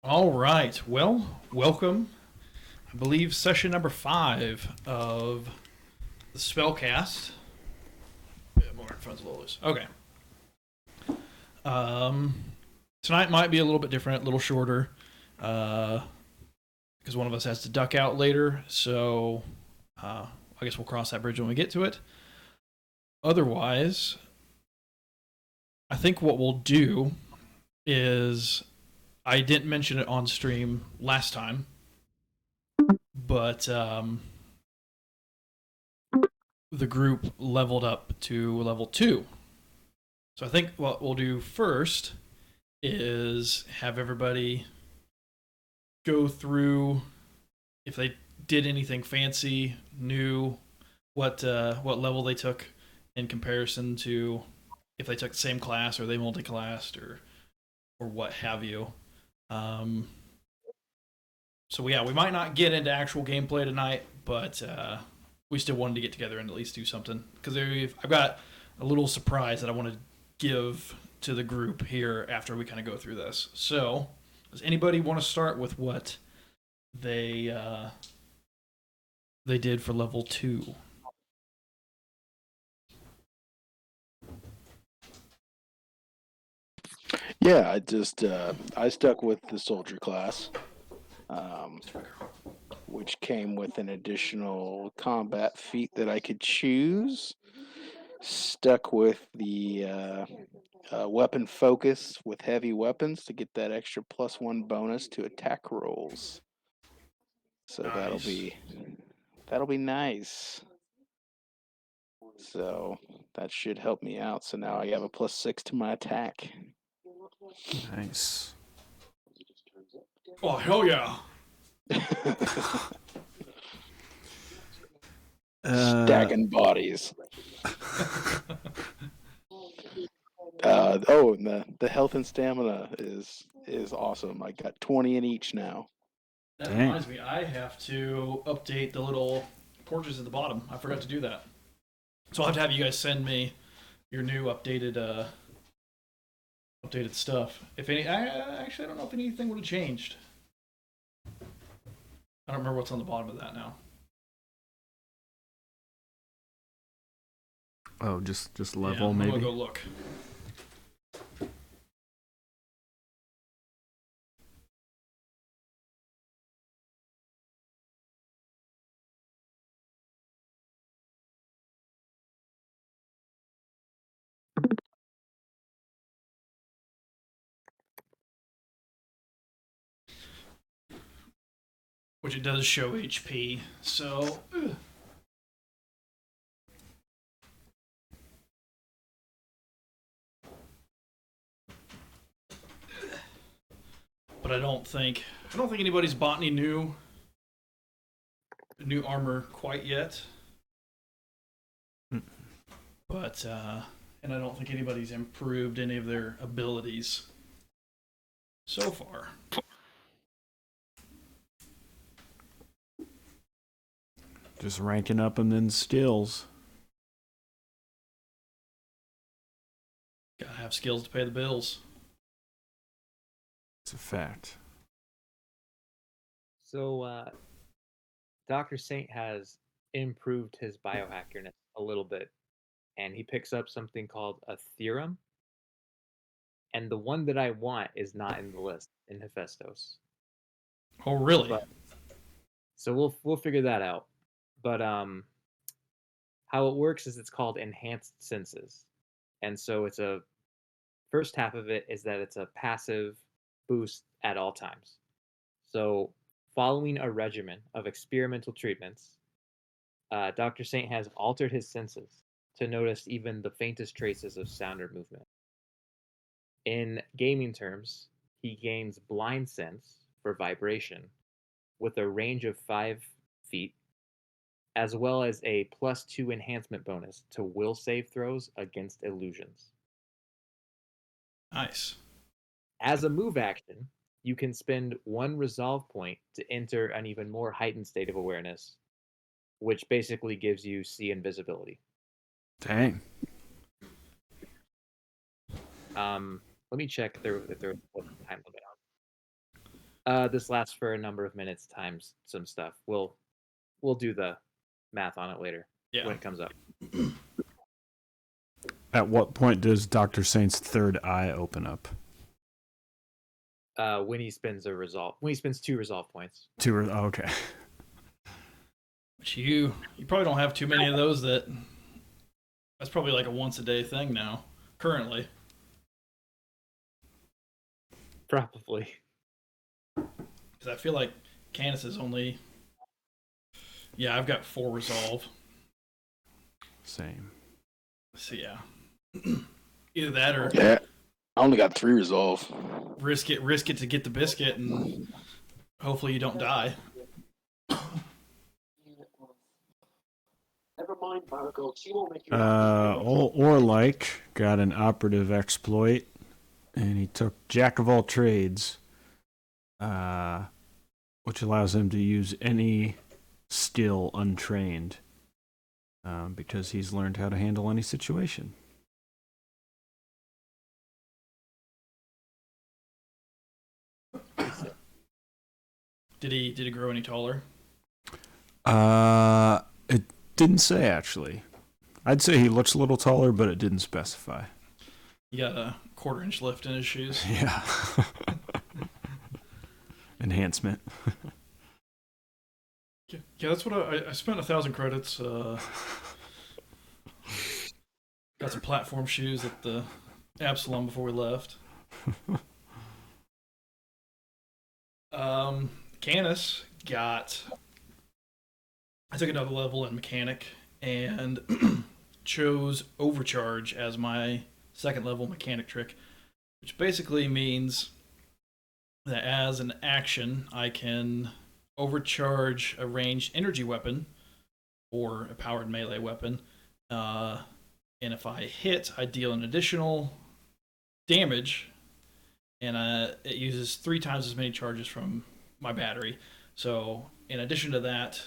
All right. Well, welcome. I believe session number 5 of the Spellcast. Yeah, more headphones, a little loose. Okay. Um, Tonight might be a little bit different, a little shorter, because one of us has to duck out later. So I guess we'll cross that bridge when we get to it. Otherwise, I think what we'll do is I didn't mention it on stream last time, but the group leveled up to level 2. So I think what we'll do first is have everybody go through if they did anything fancy, new, what level they took in comparison to if they took the same class or they multi-classed or what have you. Um, so yeah, we might not get into actual gameplay tonight, but we still wanted to get together and at least do something because I've got a little surprise that I want to give to the group here after we kind of go through this. So, does anybody want to start with what they they did for level 2? Yeah, I stuck with the soldier class, um, which came with an additional combat feat that I could choose. Stuck with the weapon focus with heavy weapons to get that extra +1 bonus to attack rolls. So Nice. that'll be nice. So that should help me out. So now I have a +6 to my attack. Nice. Oh hell yeah! Stacking bodies. And the health and stamina is awesome. I got 20 in each now. That Dang. reminds me, I have to update the little portraits at the bottom. I forgot to do that, so I'll have you guys send me your new updated stuff. If any, actually I don't know if anything would have changed. I don't remember what's on the bottom of that now. Oh, just Yeah, level I'm maybe. gonna go look. Which it does show HP. So, but I don't think anybody's bought any new armor quite yet. Mm. But and I don't think anybody's improved any of their abilities so far. Just ranking up them in skills. Gotta have skills to pay the bills. It's a fact. So, Dr. Saint has improved his biohackerness a little bit, and he picks up something called a theorem. And the one that I want is not in the list in Hephaestus. Oh, really? But so we'll figure that out. But how it works is it's called enhanced senses. And so it's a first half of it is that it's a passive boost at all times. So following a regimen of experimental treatments, Dr. Saint has altered his senses to notice even the faintest traces of sound or movement. In gaming terms, he gains blind sense for vibration with a range of 5 feet, as well as a +2 enhancement bonus to will save throws against illusions. Nice. As a move action, you can spend 1 resolve point to enter an even more heightened state of awareness, which basically gives you see invisibility. Dang. Let me check if there was a time limit This lasts for a number of minutes times some stuff. We'll do the math on it later Yeah. when it comes up. At what point does Dr. Saint's third eye open up? When he spends a resolve. When he spends 2 resolve points. Okay. Which you probably don't have too many of those. That's probably like a once a day thing now, currently. Probably. Because I feel like Canis is only. Yeah, I've got 4 resolve. Same. So yeah, either that or Yeah, I only got 3 resolve. risk it to get the biscuit, and hopefully you don't die. Never mind, Margot. She won't make you. Orlike got an operative exploit, and he took Jack of all trades, which allows him to use any skill untrained, because he's learned how to handle any situation. Did he grow any taller? It didn't say, actually. I'd say he looks a little taller, but it didn't specify. He got a 1/4-inch lift in his shoes. Yeah. Enhancement. Yeah, that's what I spent 1,000 credits. Got some platform shoes at the Absalom before we left. Canis got. I took another level in mechanic and chose overcharge as my second level mechanic trick, which basically means that as an action I can overcharge a ranged energy weapon or a powered melee weapon, and if I hit, I deal an additional damage, and it uses 3 times as many charges from my battery. So in addition to that,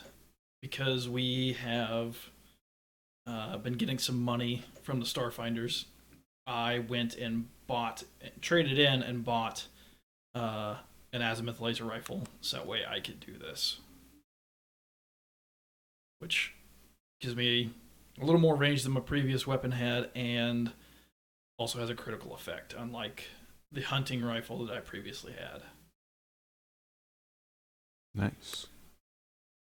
because we have been getting some money from the Starfinders, I went and traded in and bought an azimuth laser rifle, so that way I could do this, which gives me a little more range than my previous weapon had, and also has a critical effect, unlike the hunting rifle that I previously had. Nice.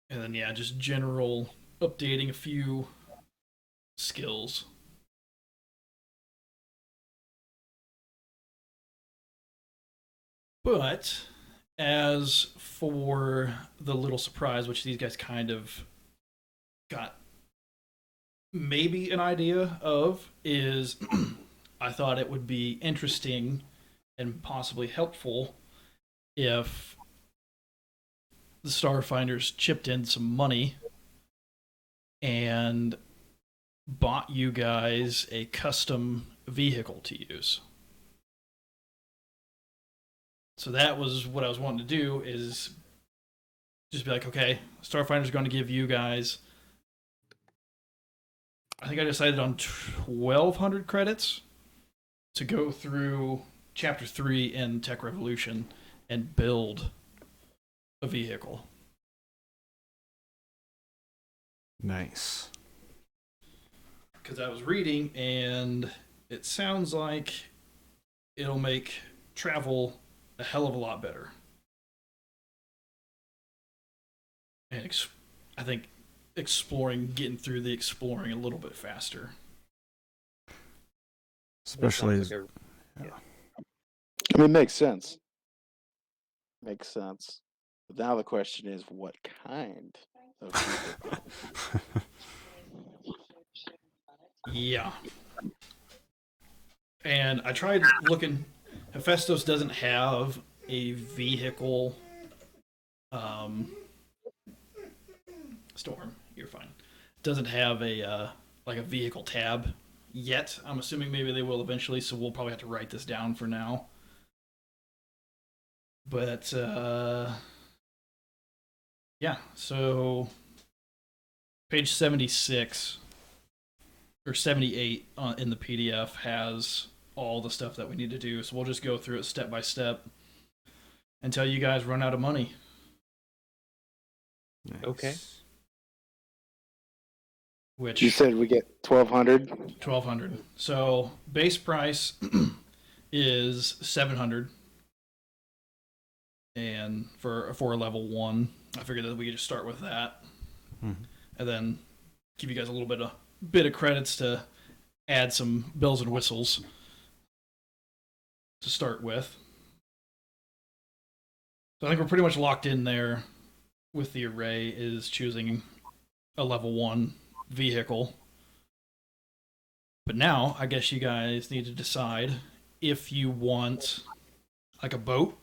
And then yeah, just general updating a few skills. But as for the little surprise, which these guys kind of got maybe an idea of, is I thought it would be interesting and possibly helpful if the Starfinders chipped in some money and bought you guys a custom vehicle to use. So that was what I was wanting to do, is just be like, okay, Starfinder's going to give you guys, I think I decided on 1,200 credits to go through Chapter 3 in Tech Revolution and build a vehicle. Nice. Because I was reading, and it sounds like it'll make travel a hell of a lot better. And I think getting through the exploring a little bit faster. Especially Sounds like I mean, makes sense. Makes sense. But now the question is, what kind of vehicle? Yeah. And I tried looking. Hephaestus doesn't have a vehicle. Storm, you're fine. Doesn't have a like a vehicle tab yet. I'm assuming maybe they will eventually, so we'll probably have to write this down for now. But yeah, so page 76 or 78 in the PDF has all the stuff that we need to do. So we'll just go through it step by step. until you guys run out of money. Okay. Nice. Which You said we get 1,200. 1,200. So base price is 700, and for a level 1, I figured that we could just start with that, Mhm. and then give you guys a little bit of credits to add some bells and whistles to start with. So I think we're pretty much locked in there with the array is choosing a level 1 vehicle. But now I guess you guys need to decide if you want like a boat,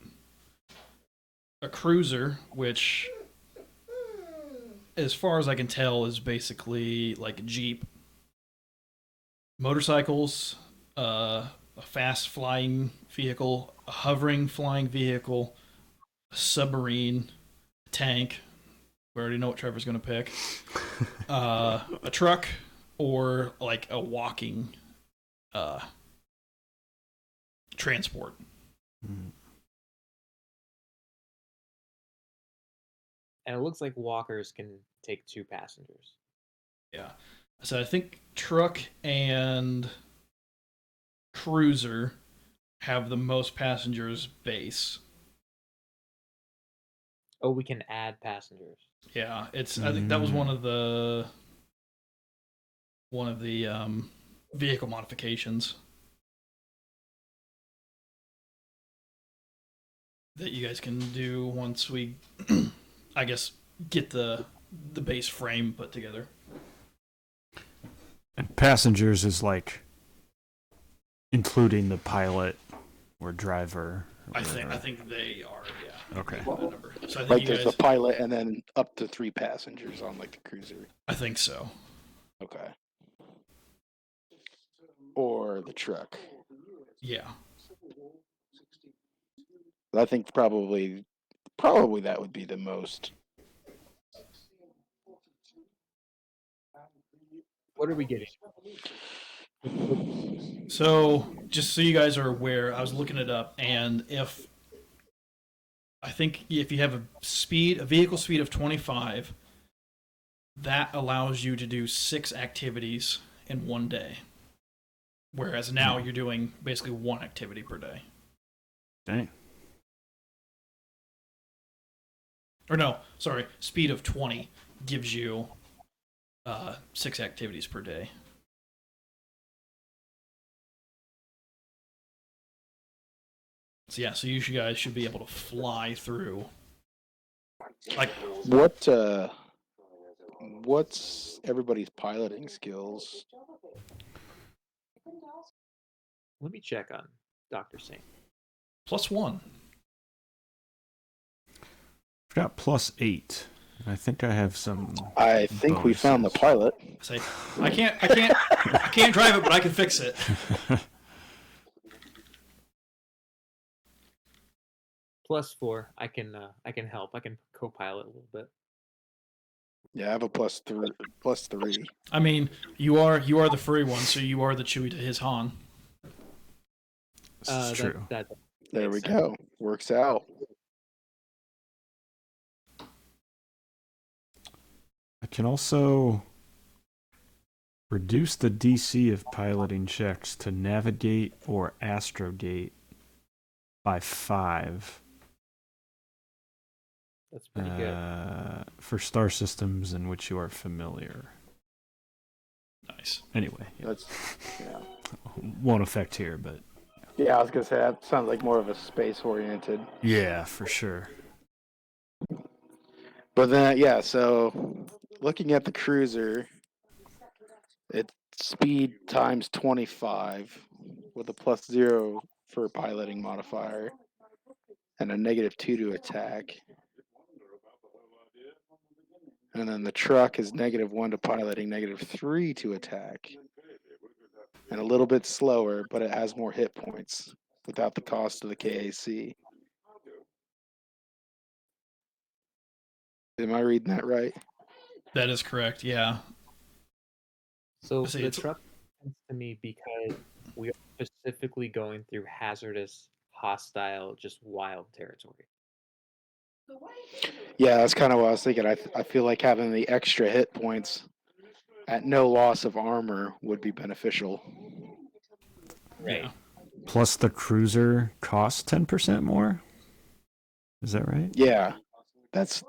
a cruiser, which as far as I can tell is basically like a Jeep, motorcycles, a fast flying vehicle, a hovering flying vehicle, a submarine, a tank. We already know what Trevor's going to pick. A truck, or like a walking transport. Mhm. And it looks like walkers can take 2 passengers. Yeah. So I think truck and cruiser have the most passengers base. Oh, we can add passengers. Yeah, it's. I think that was one of the vehicle modifications that you guys can do once we, I guess, get the base frame put together. And passengers is like including the pilot or driver. Or I whatever. think they are. Yeah. Okay. That number. So I think Like you there's guys. the pilot and then up to 3 passengers on like the cruiser. I think so. Okay. Or the truck. Yeah. I think probably that would be the most. What are we getting? So, just so you guys are aware, I was looking it up, and I think if you have a vehicle speed of 25, that allows you to do 6 activities in one day. Whereas now you're doing basically 1 activity per day. Dang. Or no, sorry, speed of 20 gives you 6 activities per day. So yeah, so you guys should be able to fly through. Like, What's everybody's piloting skills? Let me check on Dr. Singh. +1. I've got +8. I think I have some. I think we found the pilot. Say, I can't drive it, but I can fix it. +4. I can help. I can co-pilot a little bit. Yeah, I have a +3. I mean, you are the furry one, so you are the Chewie to his Han. This is true. That There we makes sense. go. Works out. I can also reduce the DC of piloting checks to navigate or astrogate by 5. That's pretty good. For star systems in which you are familiar. Nice. Anyway, That's yeah. won't affect here, but Yeah, I was gonna say that sounds like more of a space oriented. yeah, for sure. But then yeah, so looking at the cruiser, it's speed times 25 with a +0 for piloting modifier and a -2 to attack. And then the truck is -1 to piloting, -3 to attack. And a little bit slower, but it has more hit points without the cost of the KAC. Am I reading that right? That is correct. Yeah. So I see, the it's- truck makes sense to me because we are specifically going through hazardous, hostile, just wild territory. Yeah, that's kind of what I was thinking. I feel like having the extra hit points at no loss of armor would be beneficial. Right. Yeah. Plus the cruiser costs 10% more. Is that right? Yeah, it looks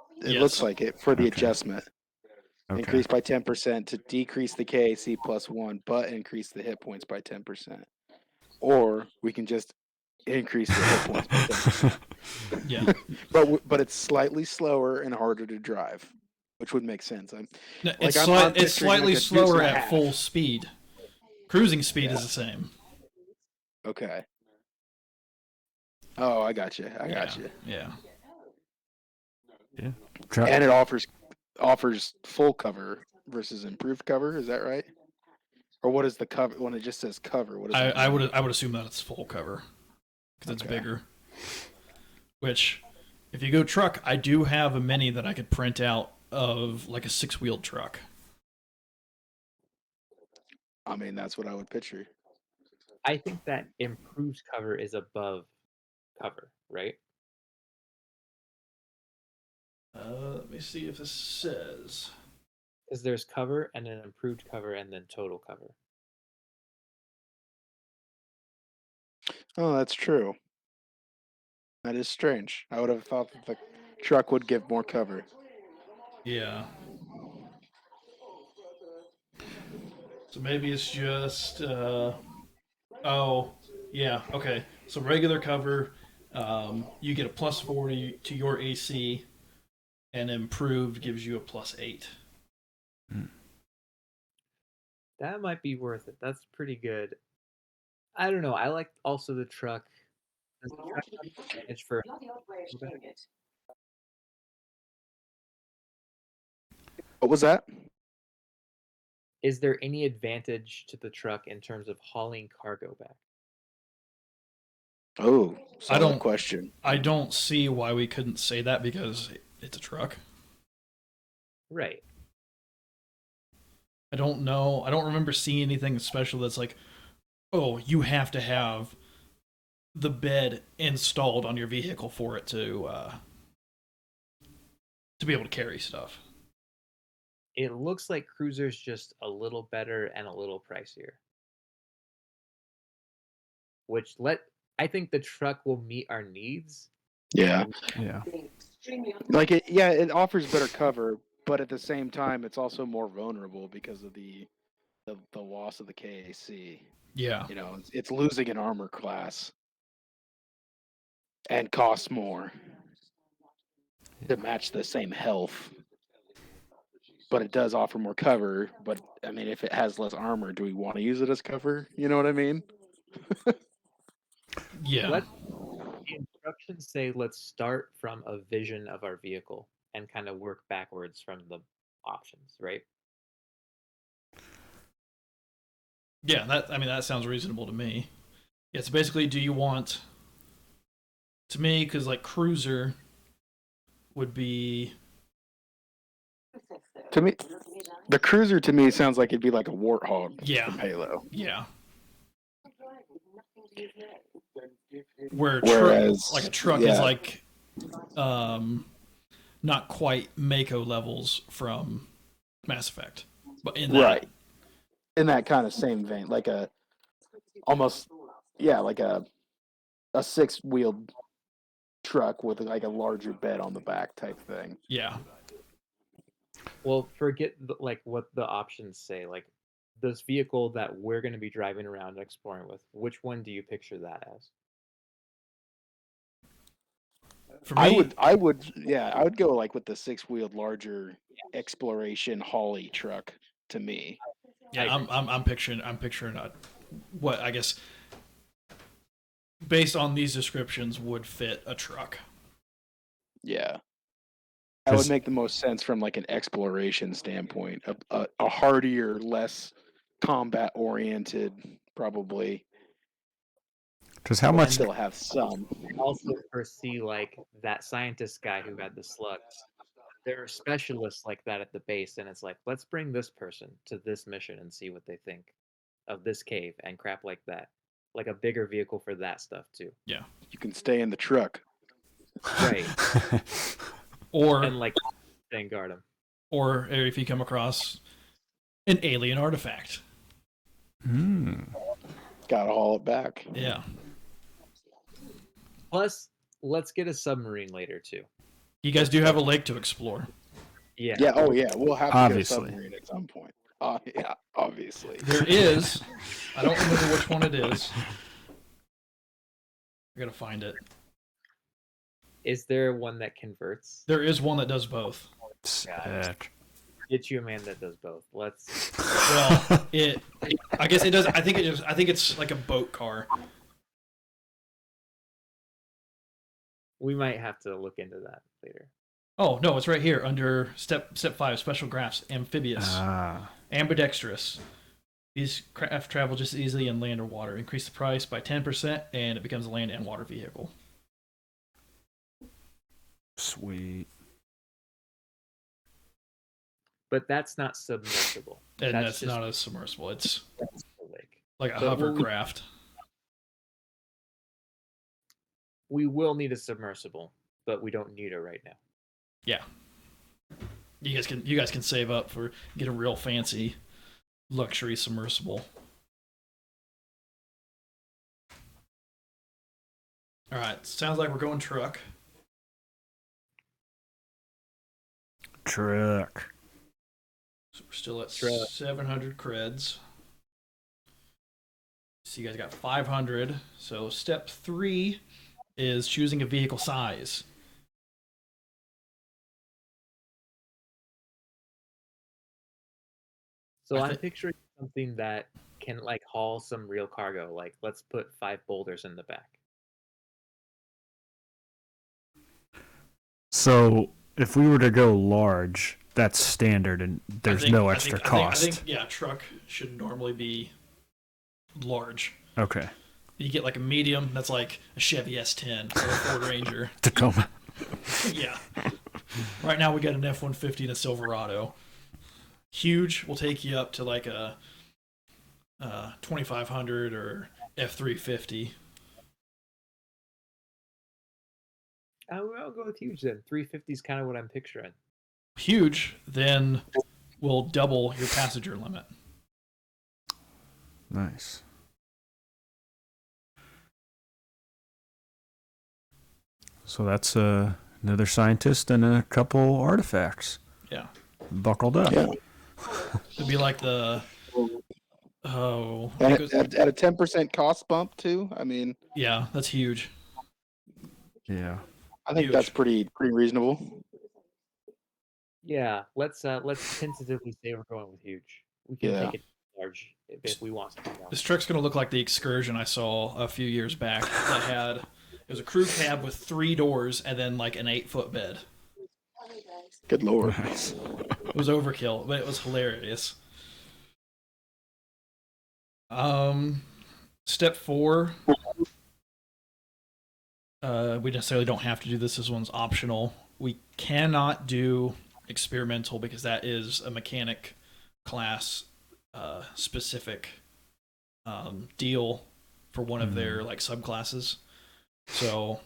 Yes. like it for the Okay. adjustment. Okay. Increase by 10% to decrease the KAC +1, but increase the hit points by 10%. Or we can just increase the hit points by 10%. Yeah. But it's slightly slower and harder to drive, which would make sense. No, Like, it's I'm it's picturing like slightly a deuce slower and a at half. full speed. Cruising speed Yeah. is the same. Okay. Oh, I got you. I Yeah. got you. Yeah. Tra- And it offers full cover versus improved cover. Is that right? Or what is the cover when it just says cover? What does it I mean? would assume that it's full cover because it's Okay. bigger. Which, if you go truck, I do have a mini that I could print out of like a 6-wheeled truck. I mean, that's what I would picture. I think that improved cover is above cover, right? Let me see if this says. Because there's cover and then improved cover and then total cover. Oh, that's true. That is strange. I would have thought that the truck would give more cover. Yeah. So maybe it's just. Oh, yeah. Okay. So regular cover, you get a +40 to your AC, and improved gives you a +8. That might be worth it. That's pretty good. I don't know. I like also the truck. Does the truck have an advantage for What was that? Is there any advantage to the truck in terms of hauling cargo back? Oh, solid don't- question. I don't see why we couldn't say that because it's a truck. Right. I don't know. I don't remember seeing anything special that's like, oh, you have to have the bed installed on your vehicle for it to be able to carry stuff. It looks like Cruiser's just a little better and a little pricier. I think the truck will meet our needs. Yeah. yeah. Like it offers better cover, but at the same time it's also more vulnerable because of the loss of the KAC. Yeah. You know, it's losing an armor class and costs more to match the same health. But it does offer more cover. But I mean, if it has less armor, do we want to use it as cover? You know what I mean? Yeah. The instructions say let's start from a vision of our vehicle and kind of work backwards from the options, right? Yeah, that sounds reasonable to me. Yeah, so basically, do you want to me because like cruiser would be To me, the cruiser to me sounds like it'd be like a warthog Yeah. from Halo. yeah, where Whereas, like a truck is yeah. like not quite Mako levels from Mass Effect, but in that, Right. In that kind of same vein, like a almost like a 6-wheeled truck with like a larger bed on the back type thing. yeah. Well, forget like what the options say. Like this vehicle that we're going to be driving around and exploring with, which one do you picture that as? For me, I would go like with the 6-wheeled larger exploration Holly truck to me. yeah, I'm picturing what I guess based on these descriptions would fit a truck. Yeah. That would 'Cause- make the most sense from like an exploration standpoint. A hardier, less combat oriented, probably. Because how But much? still have some. I also foresee like that scientist guy who had the slugs. There are specialists like that at the base, and it's like, let's bring this person to this mission and see what they think of this cave and crap like that. Like a bigger vehicle for that stuff too. You can stay in the truck. Right. or and like Vanguard them. or if you come across an alien artifact. Gotta haul it back. Yeah. Plus, let's get a submarine later too. You guys do have a lake to explore. Yeah. Yeah. Oh yeah. We'll have to Obviously. get a submarine at some point. Yeah. Obviously. There is. I don't remember which one it is. I gotta find it. Is there one that converts? There is one that does both. Sick. Get you a man that does both. Let's. Well, I guess it does. I think it's like a boat car. We might have to look into that later. Oh no, it's right here under step 5, special crafts, amphibious, ambidextrous. These craft travel just as easily in land or water. Increase the price by 10%, and it becomes a land and water vehicle. Sweet. But that's not submersible. And That's that's not a submersible. It's That's the lake. like a But what we- hovercraft. We will need a submersible, but we don't need it right now. Yeah. You guys can save up for get a real fancy luxury submersible. All right, sounds like we're going truck. Truck. So we're still at Truck. 700 creds. So you guys got 500. So step 3 is choosing a vehicle size. So I I'm thi- picturing something that can like haul some real cargo. Like let's put 5 boulders in the back. So if we were to go large, that's standard, and there's no extra cost. I think yeah, truck should normally be large. Okay. You get like a medium, that's like a Chevy S10 or a Ford Ranger. Tacoma. Yeah. Right now we got an F-150 and a Silverado. Huge will take you up to like a 2500 or F-350. I'll go with huge then. 350 is kind of what I'm picturing. Huge then will double your passenger limit. Nice. So that's another scientist and a couple artifacts. Yeah. Buckled up. Yeah. It'd be like the I And think it was- at a 10% cost bump too. I mean, yeah, that's huge. Yeah. I think Huge. that's pretty reasonable. Yeah, let's tentatively say we're going with huge. We can Yeah. take it large if we want something else. This truck's gonna look like the Excursion I saw a few years back that had it was a crew cab with 3 doors and then like an 8-foot bed. Good lord. Nice. It was overkill, but it was hilarious. Step 4. We necessarily don't have to do this. This one's optional. We cannot do experimental because that is a mechanic class specific deal for one of their like subclasses. So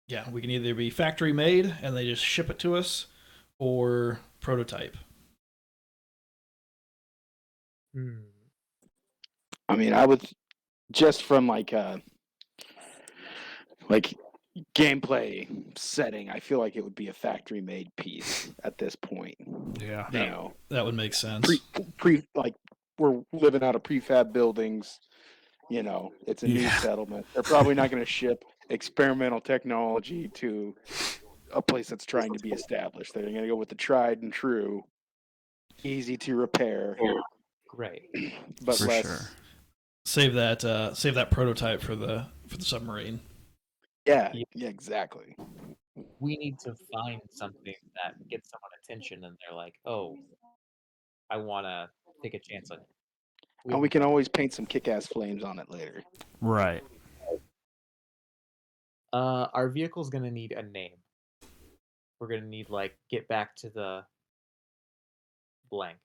yeah, we can either be factory made and they just ship it to us, or prototype. Hmm. I mean, I would just from like gameplay setting, I feel like it would be a factory made piece at this point. Yeah. You know, That would make sense. pre like we're living out of prefab buildings. You know, it's a new Yeah. settlement. They're probably not going to ship experimental technology to a place that's trying to be established. They're going to go with the tried and true, easy to repair, Right. but For less. sure. Save that prototype for the submarine. Yeah, exactly. We need to find something that gets someone attention and they're like, oh, I want to take a chance on it. And we can always paint some kick-ass flames on it later. Right. Our vehicle's going to need a name. We're going to need, like, get back to the blank.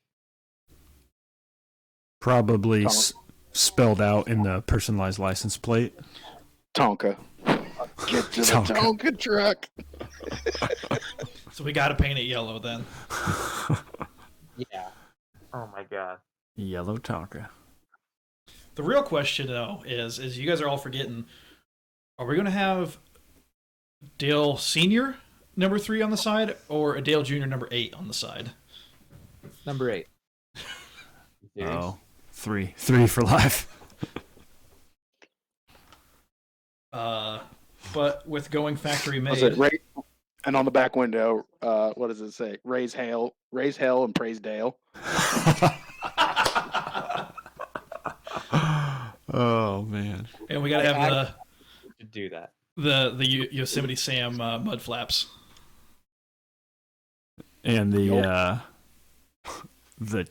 Probably Tom. spelled out in the personalized license plate. Tonka. Get to the Tonka. Tonka truck. So we got to paint it yellow then. Yeah. Oh my god. Yellow Tonka. The real question though is you guys are all forgetting, are we going to have Dale Senior number 3 on the side or a Dale Junior number 8 on the side? Number 8. You serious? Oh, 3 for life. But with going factory Was it made, and on the back window, what does it say? Raise hell, and praise Dale. Oh man. and we got to have To do that. the Yosemite Sam mud flaps. And the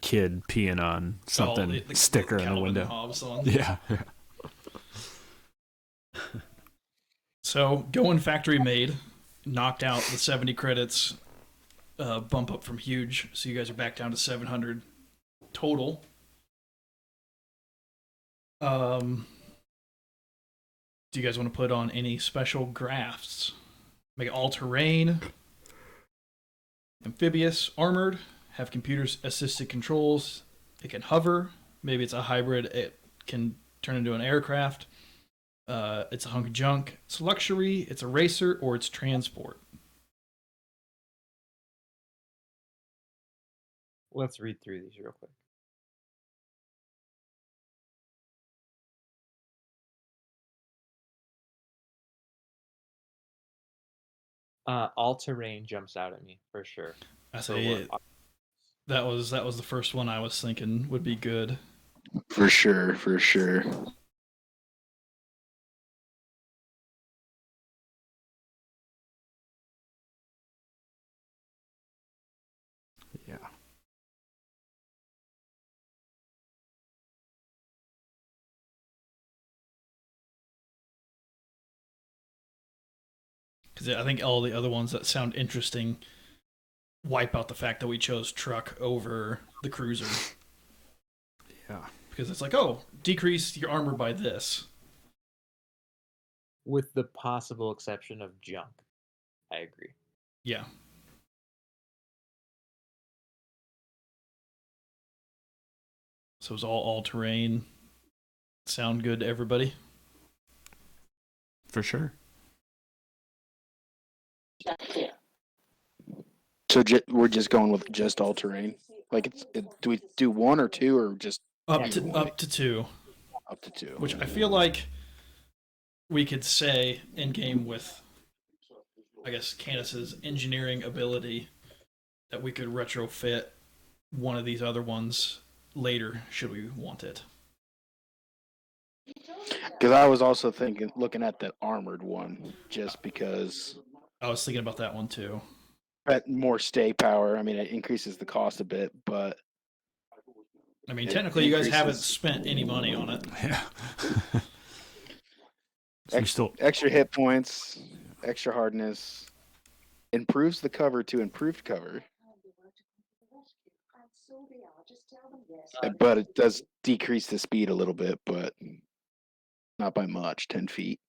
kid peeing on something the sticker in the Calvin window. Hobbes on. Yeah. So going factory made, knocked out the 70 credits, bump up from huge. So you guys are back down to 700 total. Do you guys want to put on any special graphs? Make it all terrain, amphibious, armored, have computers assisted controls. It can hover. Maybe it's a hybrid. It can turn into an aircraft. It's a hunk of junk. It's luxury. It's a racer, or it's transport. Let's read through these real quick. All terrain jumps out at me for sure. I So say what- it. That was the first one I was thinking would be good. For sure, for sure. Yeah. Because I think all the other ones that sound interesting wipe out the fact that we chose truck over the cruiser. Yeah. Because it's like, oh, decrease your armor by this. With the possible exception of junk. I agree. Yeah. So it's all terrain. Sound good to everybody? For sure. So we're just going with just all terrain. Like, do we do 1 or 2 or just Up to 2. up to 2? Which I feel like we could say in game with, I guess, Canis's engineering ability that we could retrofit one of these other ones later should we want it. Because I was also looking at the armored one, just because I was thinking about that one too. more stay power. I mean, it increases the cost a bit, but I mean, It technically, you guys haven't increases- spent any money on it. Yeah. So you still extra hit points, extra hardness, improves the cover to improved cover, but it does decrease the speed a little bit, but not by much, 10 feet.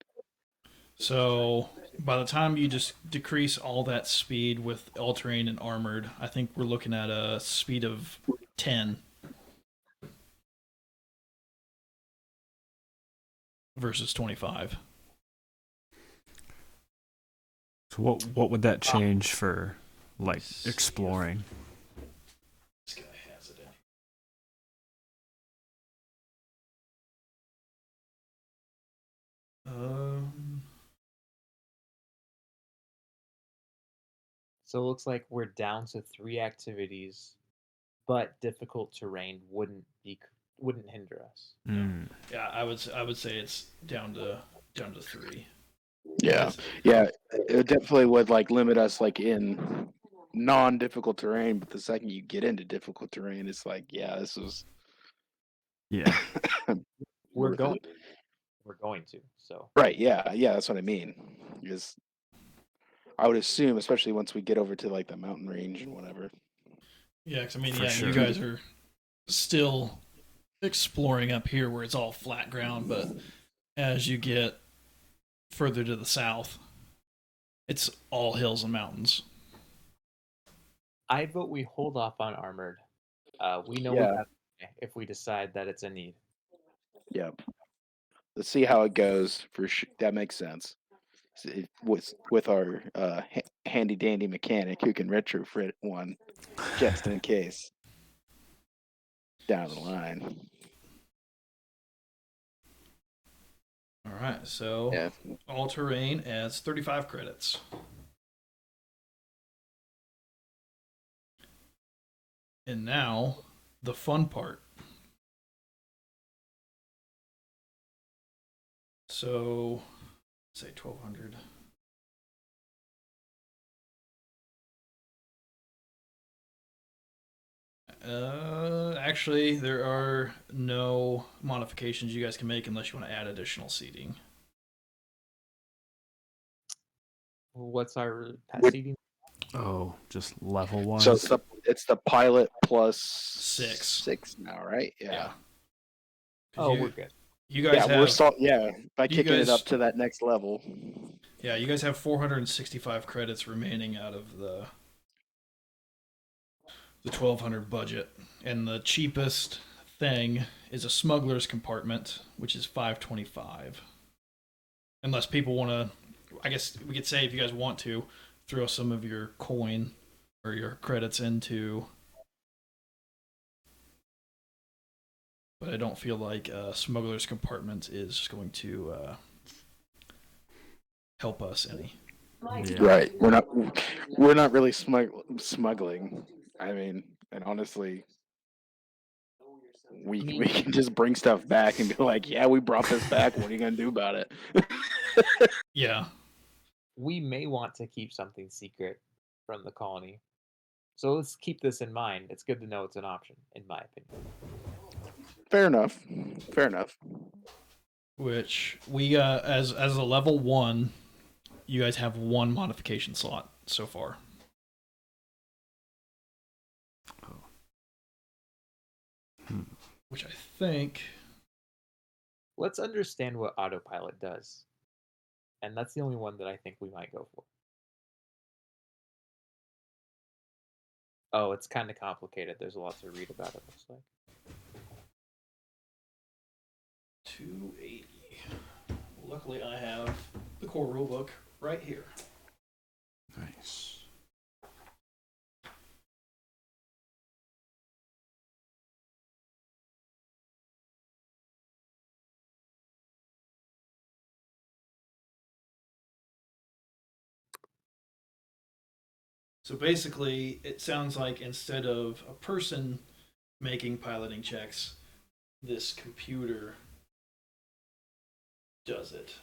So by the time you just decrease all that speed with all terrain and armored, I think we're looking at a speed of 10 versus 25. So what would that change for like exploring? This guy has it in. So it looks like we're down to 3 activities, but difficult terrain wouldn't hinder us. Mm. Yeah, I would say it's down to 3. Yeah, it definitely would like limit us like in non-difficult terrain, but the second you get into difficult terrain, it's like, yeah, this is Yeah. We're worth going. it. We're going to. So Right, yeah, that's what I mean. Because I would assume, especially once we get over to like the mountain range and whatever. Yeah, because I mean, For yeah, sure. you guys are still exploring up here where it's all flat ground, but as you get further to the south. It's all hills and mountains. I vote we hold off on armored. We know Yeah. we have if we decide that it's a need. Yep. Let's see how it goes. For sure, that makes sense. With our handy dandy mechanic who can retrofit one just in case down the line. All right, so Yeah. all terrain adds 35 credits. And now, the fun part. So, say 1200. Actually, there are no modifications you guys can make unless you want to add additional seating. What's our Would- seating? Oh, just level one. So it's the pilot plus 6 now, right? Yeah. 'Cause Oh, you, we're good. you guys Yeah, have by you kicking guys- it up to that next level. you guys have 465 credits remaining out of the 1200 budget, and the cheapest thing is a smuggler's compartment, which is 525. Unless people want to, I guess we could say if you guys want to throw some of your coin or your credits into. But I don't feel like smuggler's compartment is going to help us any. Yeah. Right. We're not really smuggling. I mean, and honestly, we can just bring stuff back and be like, yeah, we brought this back. What are you gonna do about it? Yeah. We may want to keep something secret from the colony. So let's keep this in mind. It's good to know it's an option, in my opinion. Fair enough. Fair enough. Which we got as a level 1, you guys have 1 modification slot so far. Which I think Let's understand what autopilot does. And that's the only one that I think we might go for. Oh, it's kind of complicated. There's a lot to read about it, looks like. 280. Luckily, I have the core rulebook right here. Nice. So basically, it sounds like instead of a person making piloting checks, this computer does it.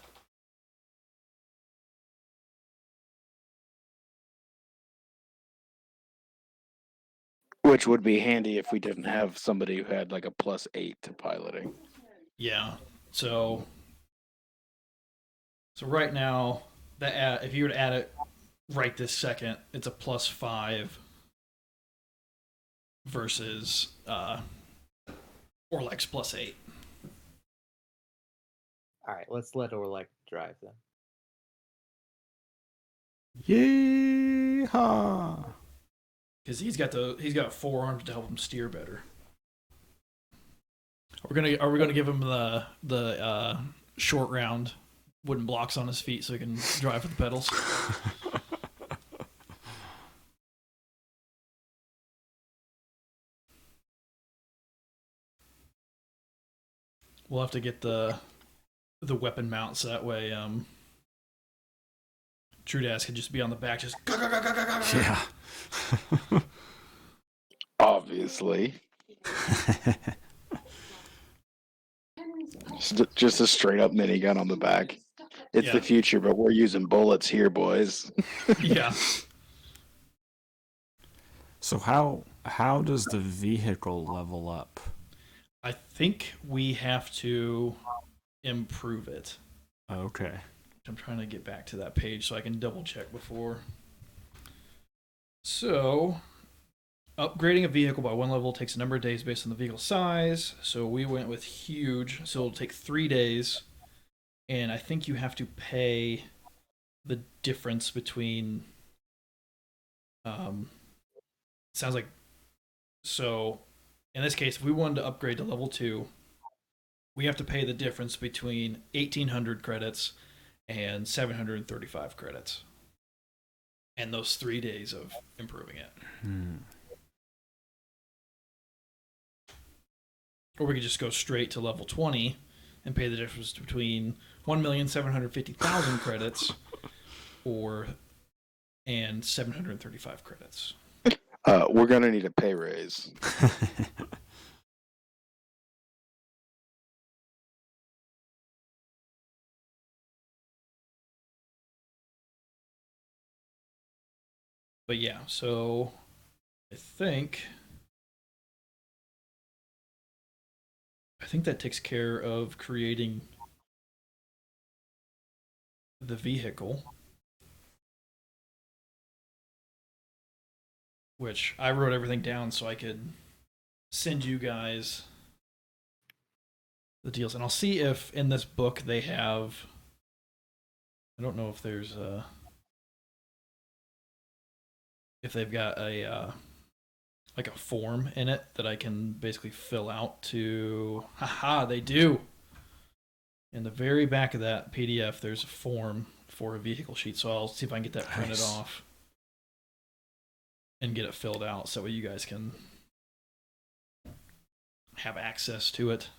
Which would be handy if we didn't have somebody who had like a +8 to piloting. Yeah. So right now, if you were to add it right this second, it's a +5 versus Orlex +8. All right, let's let Orlek drive then. Yeehaw! Because he's got 4 arms to help him steer better. Are we gonna give him the short round wooden blocks on his feet so he can drive with the pedals? We'll have to get the weapon mount so that way Trudas could just be on the back, just Yeah. Obviously. Just a straight up minigun on the back. It's Yeah. the future, but we're using bullets here, boys. Yeah. So how does the vehicle level up? I think we have to improve it. Okay. I'm trying to get back to that page so I can double check before. So, upgrading a vehicle by 1 level takes a number of days based on the vehicle size. So we went with huge. So it'll take 3 days. and I think you have to pay the difference between. Sounds like so. In this case, if we wanted to upgrade to level 2, we have to pay the difference between 1,800 credits and 735 credits, and those 3 days of improving it. Or we could just go straight to level 20 and pay the difference between 1,750,000 credits and 735 credits. We're gonna need a pay raise. But yeah, so I think that takes care of creating the vehicle, which I wrote everything down so I could send you guys the deals. And I'll see if in this book they have, I don't know if there's if they've got a like a form in it that I can basically fill out to. Haha, they do. In the very back of that PDF, there's a form for a vehicle sheet, so I'll see if I can get that printed Nice. off and get it filled out so that you guys can have access to it.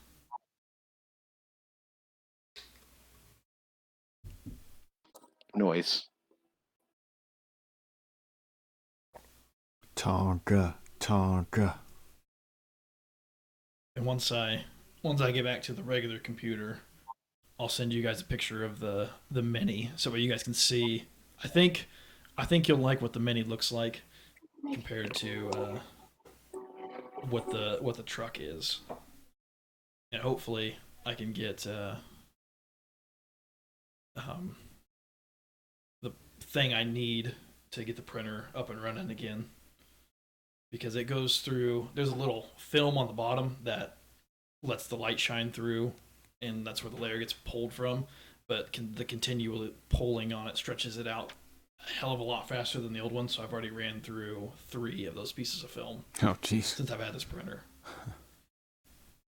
Noise. Tonka. And once I get back to the regular computer, I'll send you guys a picture of the Mini so that you guys can see. I think you'll like what the Mini looks like compared to what the truck is. And hopefully I can get the thing I need to get the printer up and running again. Because it goes through, there's a little film on the bottom that lets the light shine through, and that's where the layer gets pulled from. But the continual pulling on it stretches it out a hell of a lot faster than the old one, so I've already ran through 3 of those pieces of film Oh, jeez. since I've had this printer.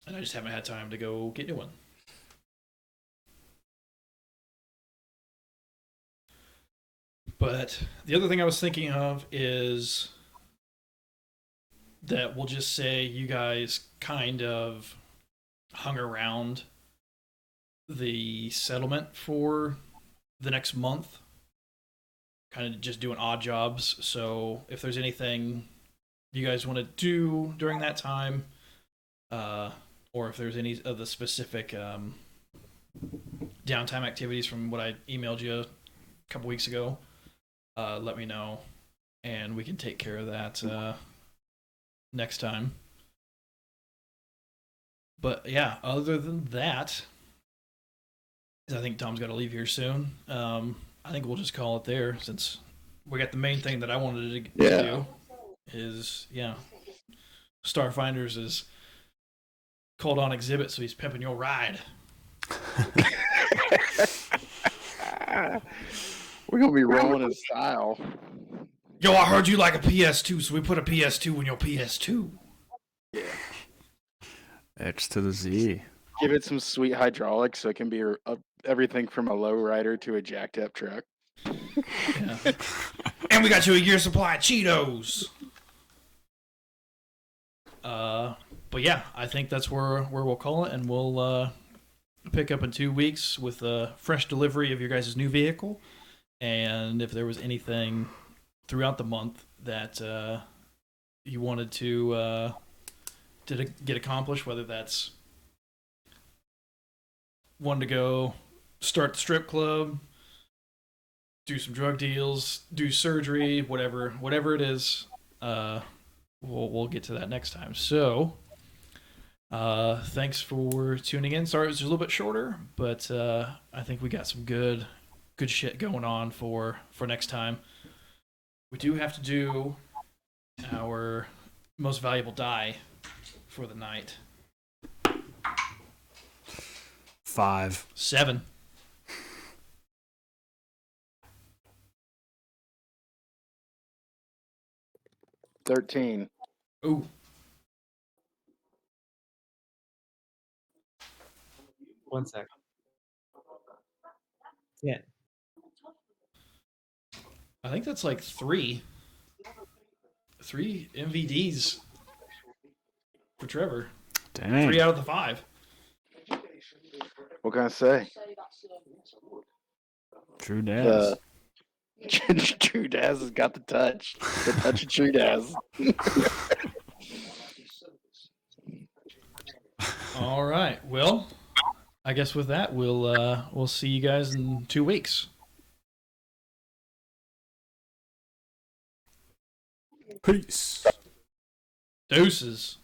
And I just haven't had time to go get new one. But the other thing I was thinking of is that we'll just say you guys kind of hung around the settlement for the next month, kind of just doing odd jobs. So if there's anything you guys want to do during that time, or if there's any of the specific downtime activities from what I emailed you a couple weeks ago, let me know, and we can take care of that next time. But yeah, other than that, 'cause I think Tom's got to leave here soon. I think we'll just call it there, since we got the main thing that I wanted to do. Is Starfinders is called on exhibit, so he's pimping your ride. We're gonna be rolling in style. Yo, I heard you like a PS2, so we put a PS2 in your PS2. Yeah. X to the Z. Give it some sweet hydraulics so it can be everything from a lowrider to a jacked up truck. Yeah. And we got you a year supply of Cheetos. But yeah, I think that's where we'll call it, and we'll pick up in 2 weeks with a fresh delivery of your guys' new vehicle. And if there was anything throughout the month that you wanted to get accomplished, whether that's wanting to go start the strip club, do some drug deals, do surgery, whatever it is, we'll get to that next time. So, thanks for tuning in. Sorry it was a little bit shorter, but I think we got some good shit going on for next time. We do have to do our most valuable die for the night. 5. 7. 13. Ooh. One sec. 10. I think that's like three MVDs for Trevor. Dang. 3 out of the 5. What can I say? True Daz. True Daz has got the touch. The touch of True Daz. All right. Well, I guess with that, we'll see you guys in 2 weeks. Peace. Deuces.